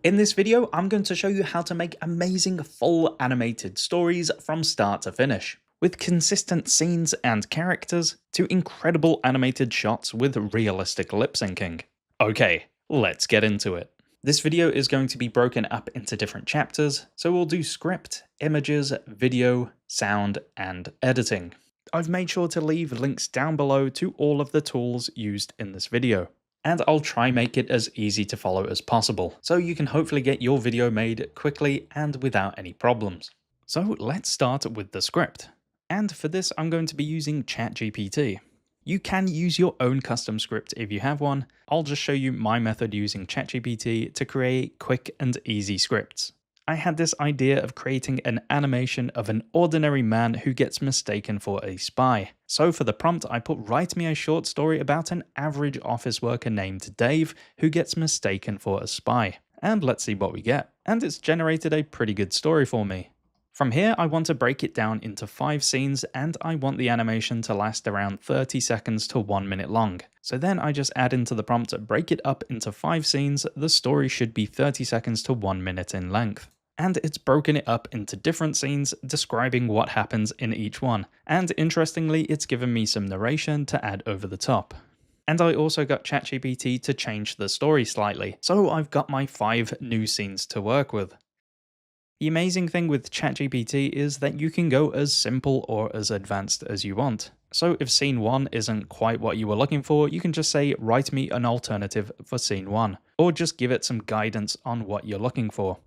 In this video, I'm going to show you how to make amazing full animated stories from start to finish, with consistent scenes and characters to incredible animated shots with realistic lip syncing. Okay, let's get into it. This video is going to be broken up into different chapters, so we'll do script, images, video, sound, and editing. I've made sure to leave links down below to all of the tools used in this video. And I'll try make it as easy to follow as possible, so you can hopefully get your video made quickly and without any problems. So let's start with the script. And for this I'm going to be using ChatGPT. You can use your own custom script if you have one. I'll just show you my method using ChatGPT to create quick and easy scripts. I had this idea of creating an animation of an ordinary man who gets mistaken for a spy. So for the prompt, I put write me a short story about an average office worker named Dave who gets mistaken for a spy. And let's see what we get. And it's generated a pretty good story for me. From here, I want to break it down into 5 scenes and I want the animation to last around 30 seconds to 1 minute long. So then I just add into the prompt, break it up into 5 scenes, the story should be 30 seconds to 1 minute in length. And it's broken it up into different scenes describing what happens in each one. And interestingly, it's given me some narration to add over the top. And I also got ChatGPT to change the story slightly, so I've got my 5 new scenes to work with. The amazing thing with ChatGPT is that you can go as simple or as advanced as you want. So if scene 1 isn't quite what you were looking for, you can just say write me an alternative for scene 1, or just give it some guidance on what you're looking for.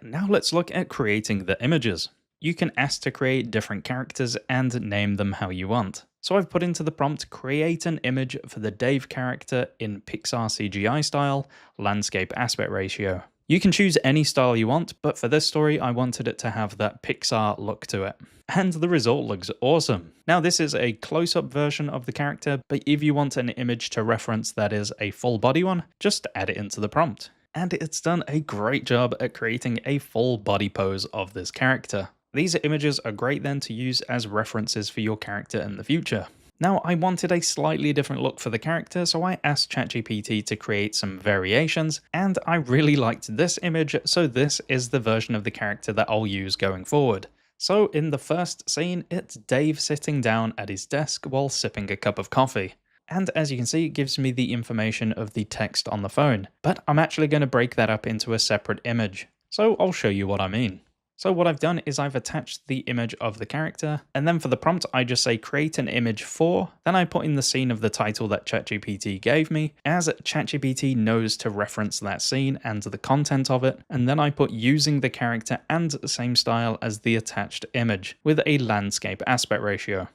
Now let's look at creating the images. You can ask to create different characters and name them how you want. So I've put into the prompt, create an image for the Dave character in Pixar CGI style, landscape aspect ratio. You can choose any style you want, but for this story I wanted it to have that Pixar look to it. And the result looks awesome. Now this is a close-up version of the character, but if you want an image to reference that is a full body one, just add it into the prompt. And it's done a great job at creating a full body pose of this character. These images are great then to use as references for your character in the future. Now I wanted a slightly different look for the character, so I asked ChatGPT to create some variations, and I really liked this image, so this is the version of the character that I'll use going forward. So in the first scene, it's Dave sitting down at his desk while sipping a cup of coffee. And as you can see, it gives me the information of the text on the phone, but I'm actually going to break that up into a separate image. So I'll show you what I mean. So what I've done is I've attached the image of the character, and then for the prompt I just say create an image for, then I put in the scene of the title that ChatGPT gave me, as ChatGPT knows to reference that scene and the content of it, and then I put using the character and the same style as the attached image, with a landscape aspect ratio.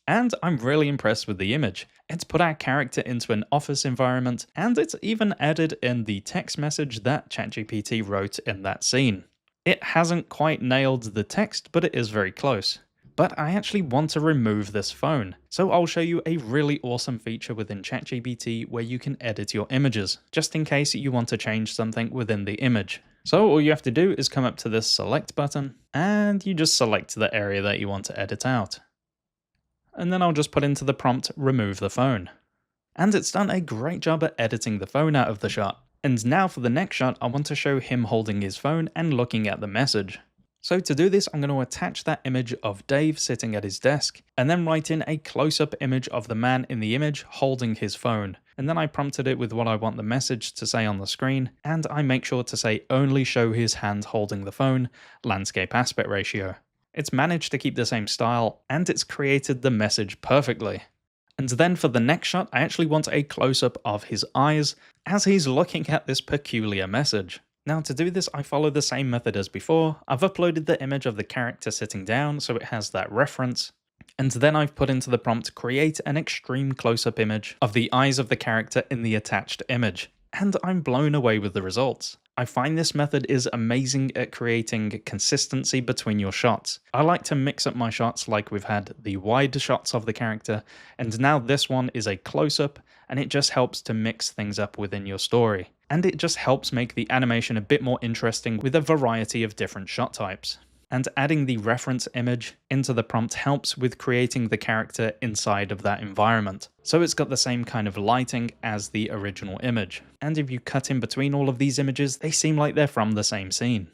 And I'm really impressed with the image. It's put our character into an office environment, and it's even added in the text message that ChatGPT wrote in that scene. It hasn't quite nailed the text, but it is very close. But I actually want to remove this phone, so I'll show you a really awesome feature within ChatGPT where you can edit your images, just in case you want to change something within the image. So all you have to do is come up to this select button, and you just select the area that you want to edit out. And then I'll just put into the prompt, remove the phone. And it's done a great job at editing the phone out of the shot. And now for the next shot, I want to show him holding his phone and looking at the message. So to do this, I'm going to attach that image of Dave sitting at his desk, and then write in a close-up image of the man in the image holding his phone. And then I prompted it with what I want the message to say on the screen, and I make sure to say only show his hand holding the phone, landscape aspect ratio. It's managed to keep the same style, and it's created the message perfectly. And then for the next shot, I actually want a close-up of his eyes as he's looking at this peculiar message. Now to do this, I follow the same method as before. I've uploaded the image of the character sitting down so it has that reference. And then I've put into the prompt, create an extreme close-up image of the eyes of the character in the attached image. And I'm blown away with the results. I find this method is amazing at creating consistency between your shots. I like to mix up my shots like we've had the wide shots of the character, and now this one is a close-up, and it just helps to mix things up within your story. And it just helps make the animation a bit more interesting with a variety of different shot types. and adding the reference image into the prompt helps with creating the character inside of that environment. So it's got the same kind of lighting as the original image. And if you cut in between all of these images, they seem like they're from the same scene.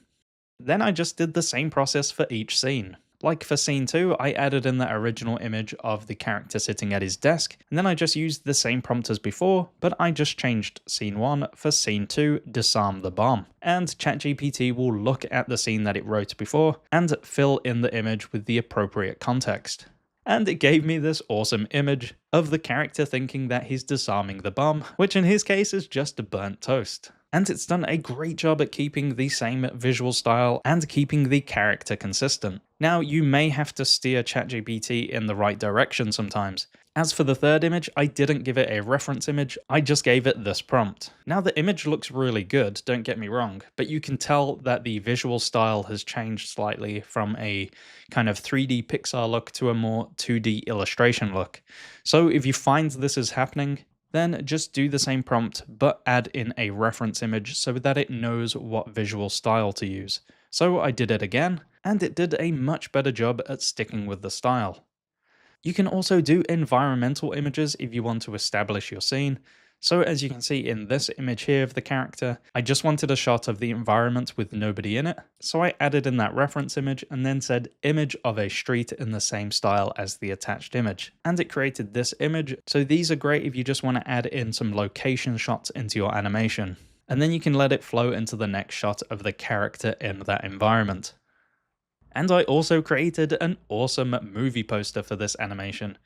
Then I just did the same process for each scene. Like for scene 2, I added in the original image of the character sitting at his desk, and then I just used the same prompt as before, but I just changed scene 1 for scene 2, disarm the bomb. And ChatGPT will look at the scene that it wrote before and fill in the image with the appropriate context. And it gave me this awesome image of the character thinking that he's disarming the bomb, which in his case is just a burnt toast. And it's done a great job at keeping the same visual style and keeping the character consistent. Now, you may have to steer ChatGPT in the right direction sometimes. As for the third image, I didn't give it a reference image, I just gave it this prompt. Now the image looks really good, don't get me wrong, but you can tell that the visual style has changed slightly from a kind of 3D Pixar look to a more 2D illustration look. So if you find this is happening, then just do the same prompt, but add in a reference image so that it knows what visual style to use. So I did it again, and it did a much better job at sticking with the style. You can also do environmental images if you want to establish your scene. So as you can see in this image here of the character, I just wanted a shot of the environment with nobody in it, so I added in that reference image and then said image of a street in the same style as the attached image. And it created this image, so these are great if you just want to add in some location shots into your animation. And then you can let it flow into the next shot of the character in that environment. And I also created an awesome movie poster for this animation.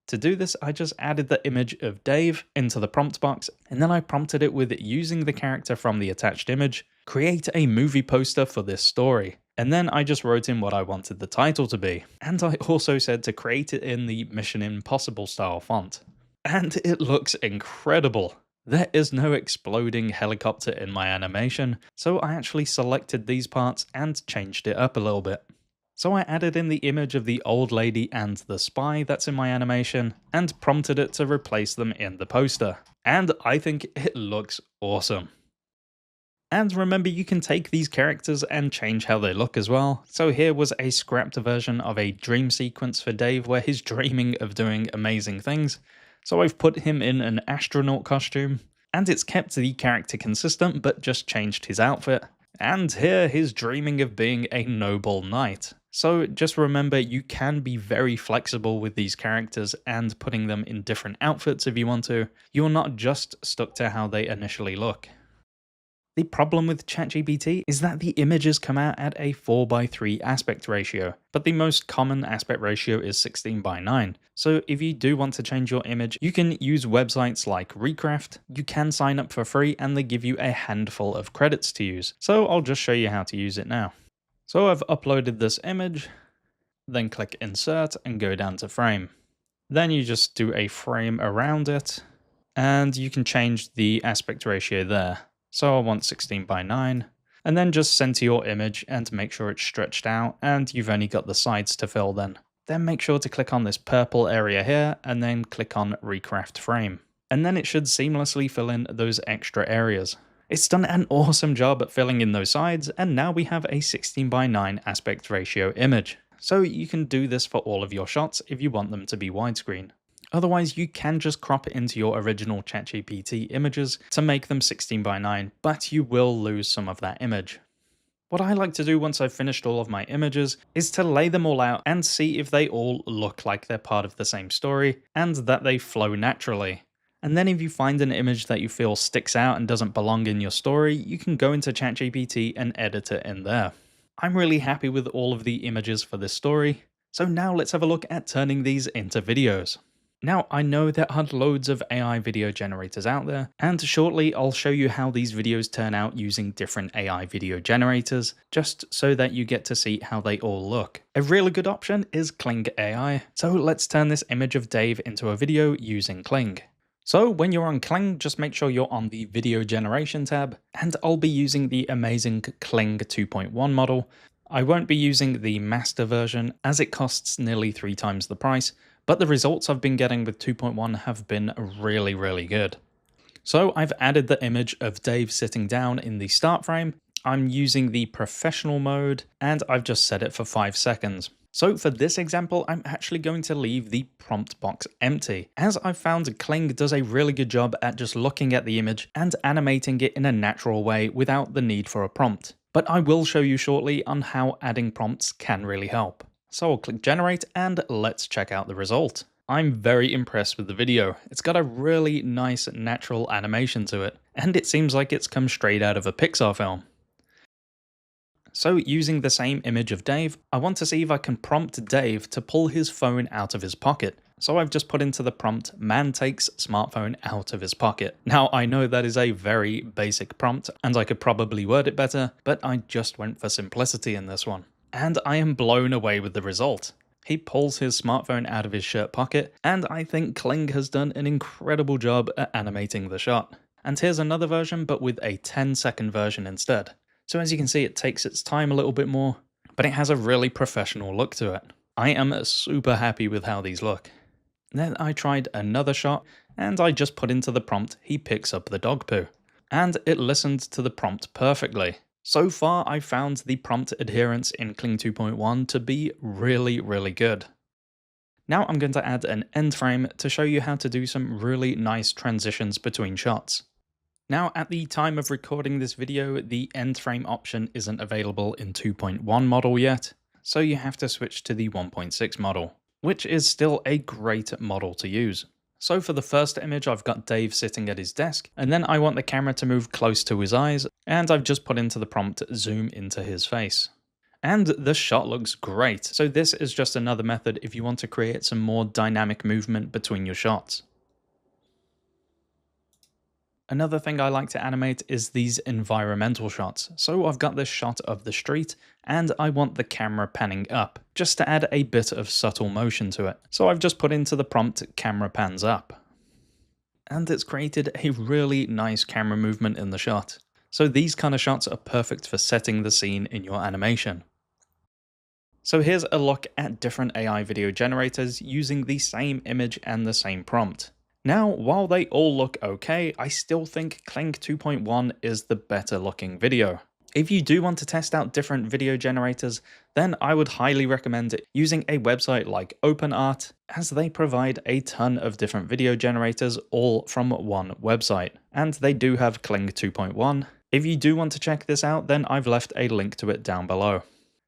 To do this, I just added the image of Dave into the prompt box, and then I prompted it with using the character from the attached image, create a movie poster for this story. And then I just wrote in what I wanted the title to be. And I also said to create it in the Mission Impossible style font. And it looks incredible. There is no exploding helicopter in my animation, so I actually selected these parts and changed it up a little bit. So I added in the image of the old lady and the spy that's in my animation, and prompted it to replace them in the poster. And I think it looks awesome. And remember, you can take these characters and change how they look as well. So here was a scrapped version of a dream sequence for Dave where he's dreaming of doing amazing things. So I've put him in an astronaut costume, and it's kept the character consistent but just changed his outfit. And here he's dreaming of being a noble knight. So just remember, you can be very flexible with these characters and putting them in different outfits if you want to. You're not just stuck to how they initially look. The problem with ChatGPT is that the images come out at a 4:3 aspect ratio, but the most common aspect ratio is 16:9. So if you do want to change your image, you can use websites like Recraft. You can sign up for free and they give you a handful of credits to use. So I'll just show you how to use it now. So I've uploaded this image, then click insert and go down to frame. Then you just do a frame around it, and you can change the aspect ratio there. So I want 16:9, and then just center your image and make sure it's stretched out, and you've only got the sides to fill then. Then make sure to click on this purple area here, and then click on Recraft Frame. And then it should seamlessly fill in those extra areas. It's done an awesome job at filling in those sides, and now we have a 16:9 aspect ratio image. So you can do this for all of your shots if you want them to be widescreen. Otherwise, you can just crop it into your original ChatGPT images to make them 16:9, but you will lose some of that image. What I like to do once I've finished all of my images is to lay them all out and see if they all look like they're part of the same story and that they flow naturally. And then if you find an image that you feel sticks out and doesn't belong in your story, you can go into ChatGPT and edit it in there. I'm really happy with all of the images for this story, so now let's have a look at turning these into videos. Now, I know there are loads of AI video generators out there, and shortly I'll show you how these videos turn out using different AI video generators, just so that you get to see how they all look. A really good option is Kling AI, so let's turn this image of Dave into a video using Kling. So when you're on Kling, just make sure you're on the video generation tab, and I'll be using the amazing Kling 2.1 model. I won't be using the master version as it costs nearly 3 times the price, but the results I've been getting with 2.1 have been really good. So I've added the image of Dave sitting down in the start frame, I'm using the professional mode and I've just set it for 5 seconds. So for this example, I'm actually going to leave the prompt box empty, as I've found Kling does a really good job at just looking at the image and animating it in a natural way without the need for a prompt. But I will show you shortly on how adding prompts can really help. So I'll click generate and let's check out the result. I'm very impressed with the video. It's got a really nice natural animation to it, and it seems like it's come straight out of a Pixar film. So using the same image of Dave, I want to see if I can prompt Dave to pull his phone out of his pocket. So I've just put into the prompt, man takes smartphone out of his pocket. Now I know that is a very basic prompt and I could probably word it better, but I just went for simplicity in this one. And I am blown away with the result. He pulls his smartphone out of his shirt pocket, and I think Kling has done an incredible job at animating the shot. And here's another version, but with a 10-second version instead. So as you can see, it takes its time a little bit more, but it has a really professional look to it. I am super happy with how these look. Then I tried another shot, and I just put into the prompt, he picks up the dog poo. And it listened to the prompt perfectly. So far, I've found the prompt adherence in Kling 2.1 to be really good. Now I'm going to add an end frame to show you how to do some really nice transitions between shots. Now, at the time of recording this video, the end frame option isn't available in 2.1 model yet, so you have to switch to the 1.6 model, which is still a great model to use. So for the first image, I've got Dave sitting at his desk, and then I want the camera to move close to his eyes, and I've just put into the prompt, zoom into his face. And the shot looks great, so this is just another method if you want to create some more dynamic movement between your shots. Another thing I like to animate is these environmental shots. So I've got this shot of the street and I want the camera panning up, just to add a bit of subtle motion to it. So I've just put into the prompt camera pans up. And it's created a really nice camera movement in the shot. So these kind of shots are perfect for setting the scene in your animation. So here's a look at different AI video generators using the same image and the same prompt. Now, while they all look okay, I still think Kling 2.1 is the better looking video. If you do want to test out different video generators, then I would highly recommend using a website like OpenArt, as they provide a ton of different video generators all from one website. And they do have Kling 2.1. If you do want to check this out, then I've left a link to it down below.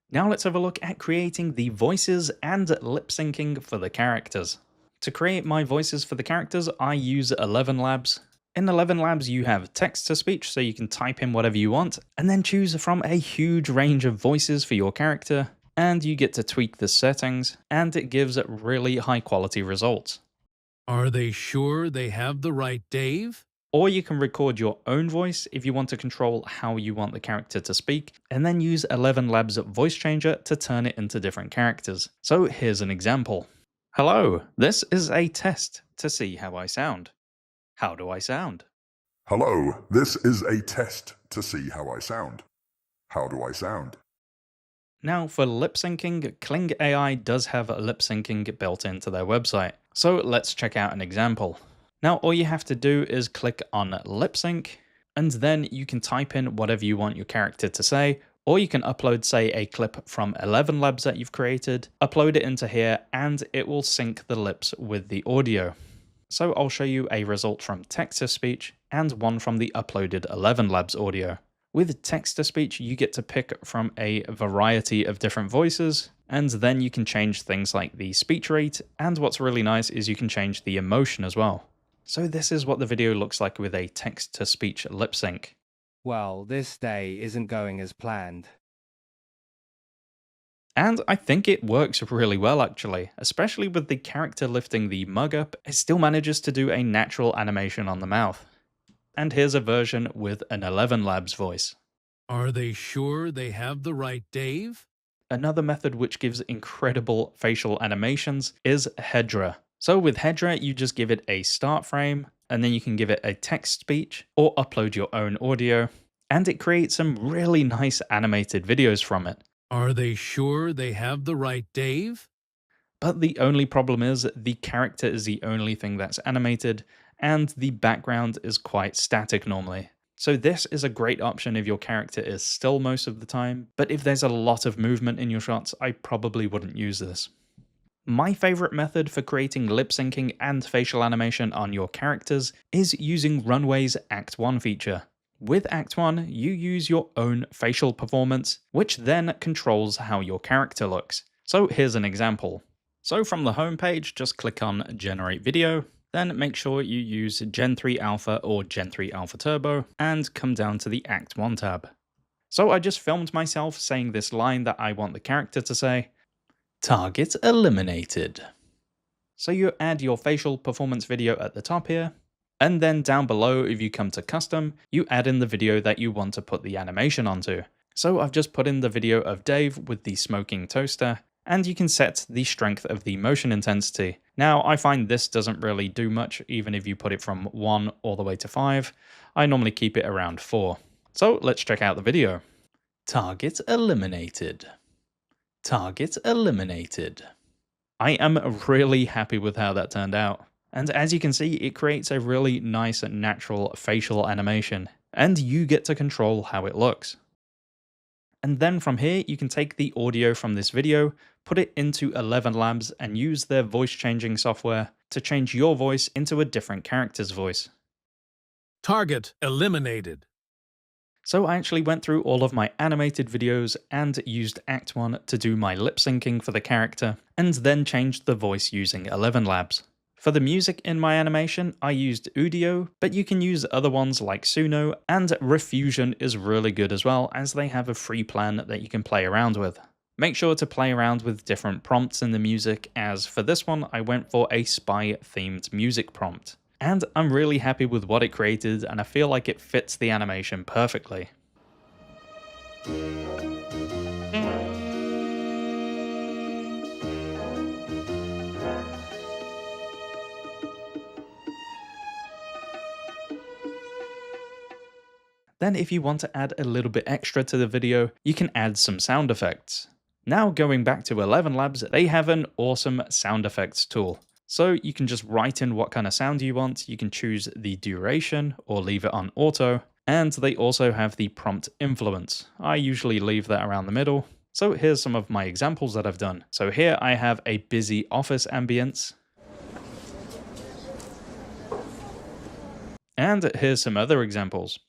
Now let's have a look at creating the voices and lip syncing for the characters. To create my voices for the characters, I use 11 Labs. In 11 Labs, you have text-to-speech, so you can type in whatever you want, and then choose from a huge range of voices for your character, and you get to tweak the settings, and it gives really high-quality results. Are they sure they have the right Dave? Or you can record your own voice if you want to control how you want the character to speak, and then use 11 Labs voice changer to turn it into different characters. So here's an example. Hello, this is a test to see how I sound. How do I sound? Hello, this is a test to see how I sound. How do I sound? Now for lip syncing, Kling AI does have lip syncing built into their website. So let's check out an example. Now all you have to do is click on lip sync, and then you can type in whatever you want your character to say, or you can upload, say, a clip from 11 Labs that you've created, upload it into here, and it will sync the lips with the audio. So I'll show you a result from text-to-speech and one from the uploaded 11 Labs audio. With text-to-speech, you get to pick from a variety of different voices, and then you can change things like the speech rate, and what's really nice is you can change the emotion as well. So this is what the video looks like with a text-to-speech lip sync. Well, this day isn't going as planned. And I think it works really well actually, especially with the character lifting the mug up, it still manages to do a natural animation on the mouth. And here's a version with an 11 Labs voice. Are they sure they have the right Dave? Another method which gives incredible facial animations is Hedra. So with Hedra, you just give it a start frame, and then you can give it a text speech or upload your own audio, and it creates some really nice animated videos from it. Are they sure they have the right Dave? But the only problem is the character is the only thing that's animated, and the background is quite static normally. So this is a great option if your character is still most of the time, but if there's a lot of movement in your shots, I probably wouldn't use this. My favorite method for creating lip syncing and facial animation on your characters is using Runway's Act 1 feature. With Act 1, you use your own facial performance, which then controls how your character looks. So here's an example. So from the home page, just click on Generate Video, then make sure you use Gen 3 Alpha or Gen 3 Alpha Turbo, and come down to the Act 1 tab. So I just filmed myself saying this line that I want the character to say, "Target eliminated." So you add your facial performance video at the top here, and then down below, if you come to custom, you add in the video that you want to put the animation onto. So I've just put in the video of Dave with the smoking toaster, and you can set the strength of the motion intensity. Now, I find this doesn't really do much, even if you put it from 1 all the way to 5. I normally keep it around 4. So let's check out the video. Target eliminated. Target eliminated. I am really happy with how that turned out. And as you can see, it creates a really nice and natural facial animation, and you get to control how it looks. And then from here, you can take the audio from this video, put it into 11 Labs, and use their voice changing software to change your voice into a different character's voice. Target eliminated. So I actually went through all of my animated videos and used Act 1 to do my lip syncing for the character, and then changed the voice using 11 Labs. For the music in my animation, I used Udio, but you can use other ones like Suno, and Refusion is really good as well, as they have a free plan that you can play around with. Make sure to play around with different prompts in the music, as for this one I went for a spy-themed music prompt. And I'm really happy with what it created, and I feel like it fits the animation perfectly. Then if you want to add a little bit extra to the video, you can add some sound effects. Now going back to 11 Labs, they have an awesome sound effects tool. So you can just write in what kind of sound you want, you can choose the duration or leave it on auto, and they also have the prompt influence. I usually leave that around the middle. So here's some of my examples that I've done. So here I have a busy office ambience. And here's some other examples.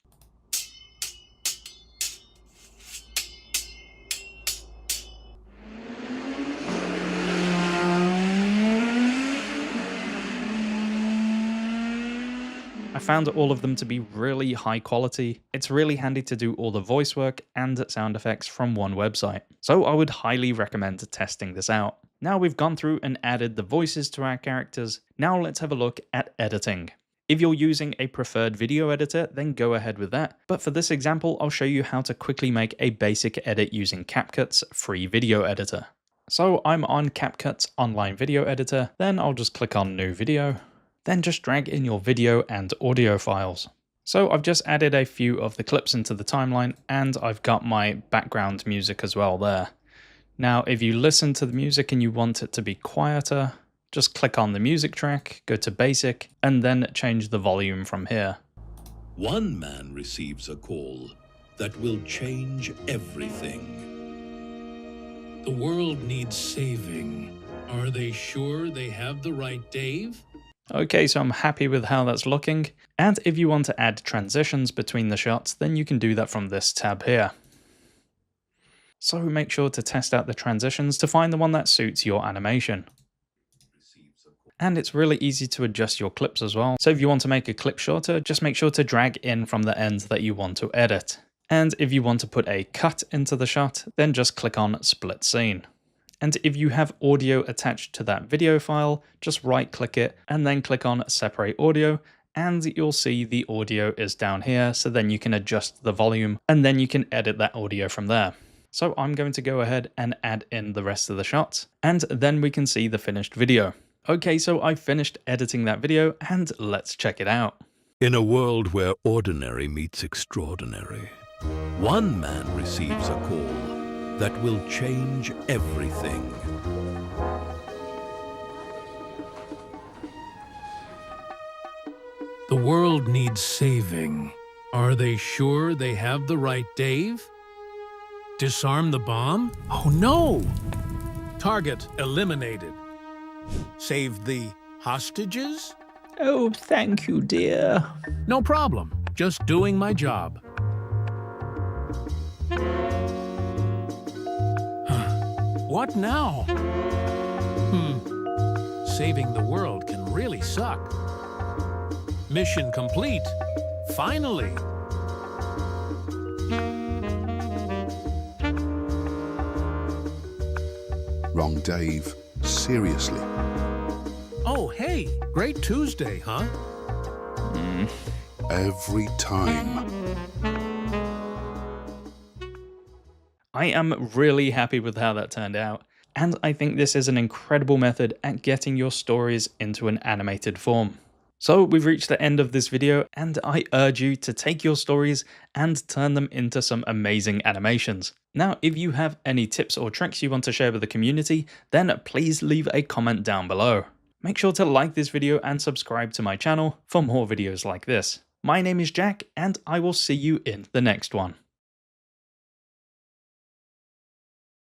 I found all of them to be really high quality. It's really handy to do all the voice work and sound effects from one website. So I would highly recommend testing this out. Now we've gone through and added the voices to our characters, now let's have a look at editing. If you're using a preferred video editor, then go ahead with that. But for this example, I'll show you how to quickly make a basic edit using CapCut's free video editor. So I'm on CapCut's online video editor, then I'll just click on New Video. Then just drag in your video and audio files. So I've just added a few of the clips into the timeline, and I've got my background music as well there. Now, if you listen to the music and you want it to be quieter, just click on the music track, go to basic, and then change the volume from here. One man receives a call that will change everything. The world needs saving. Are they sure they have the right Dave? Okay, so I'm happy with how that's looking, and if you want to add transitions between the shots, then you can do that from this tab here. So make sure to test out the transitions to find the one that suits your animation. And it's really easy to adjust your clips as well, so if you want to make a clip shorter, just make sure to drag in from the end that you want to edit. And if you want to put a cut into the shot, then just click on Split Scene. And if you have audio attached to that video file, just right click it and then click on Separate Audio, and you'll see the audio is down here, so then you can adjust the volume and then you can edit that audio from there. So I'm going to go ahead and add in the rest of the shots, and then we can see the finished video. Okay, so I finished editing that video, and let's check it out. In a world where ordinary meets extraordinary, one man receives a call that will change everything. The world needs saving. Are they sure they have the right Dave? Disarm the bomb? Oh no! Target eliminated. Save the hostages? Oh, thank you, dear. No problem. Just doing my job. What now? Saving the world can really suck. Mission complete. Finally. Wrong, Dave. Seriously. Oh, hey, great Tuesday, huh? Every time. I am really happy with how that turned out, and I think this is an incredible method at getting your stories into an animated form. So we've reached the end of this video, and I urge you to take your stories and turn them into some amazing animations. Now, if you have any tips or tricks you want to share with the community, then please leave a comment down below. Make sure to like this video and subscribe to my channel for more videos like this. My name is Jack, and I will see you in the next one.